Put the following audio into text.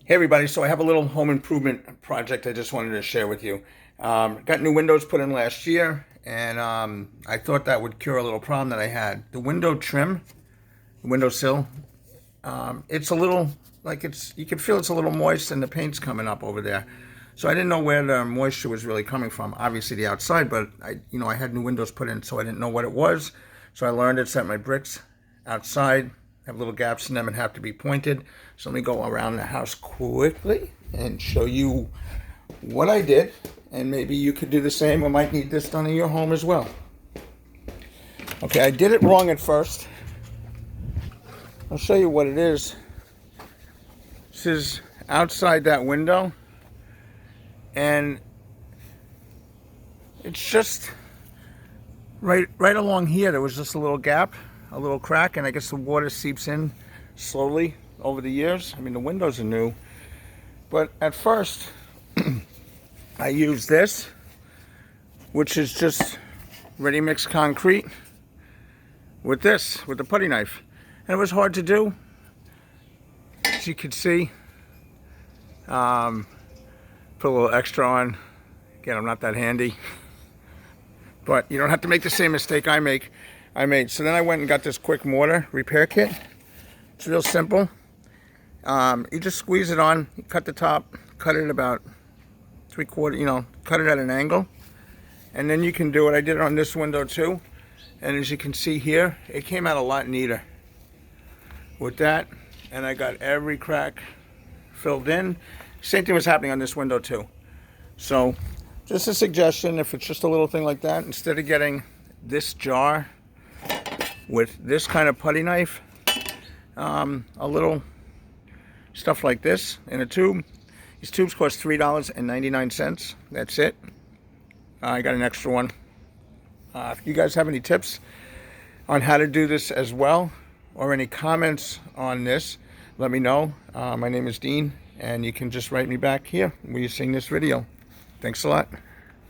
Hey everybody, so I have a little home improvement project I just wanted to share with you. Got new windows put in last year, and I thought that would cure a little problem that I had. The window trim, the windowsill, it's a little, you can feel it's a little moist and the paint's coming up over there. So I didn't know where the moisture was really coming from. Obviously the outside, but I had new windows put in, so I didn't know what it was. So I learned it's that my bricks outside have little gaps in them and have to be pointed. So let me go around the house quickly and show you what I did, and maybe you could do the same or might need this done in your home as well. Okay, I did it wrong at first. I'll show you what it is. This is outside that window, and it's just right along here. There was just a little gap, a little crack, and I guess the water seeps in slowly over the years. I mean, the windows are new, but at first I used this, which is just ready mixed concrete with the putty knife, and it was hard to do, as you can see. Put a little extra on. Again, I'm not that handy, but you don't have to make the same mistake I made. So then I went and got this quick mortar repair kit. It's real simple. You just squeeze it on, you cut the top, cut it about 3/4, cut it at an angle, and then you can do it. I did it on this window too, and as you can see here, it came out a lot neater with that, and I got every crack filled in. Same thing was happening on this window too. So just a suggestion, if it's just a little thing like that, instead of getting this jar with this kind of putty knife, a little stuff like this in a tube. These tubes cost $3.99. That's it. I got an extra one. If you guys have any tips on how to do this as well, or any comments on this, let me know. My name is Dean, and you can just write me back here when you're seeing this video. Thanks a lot.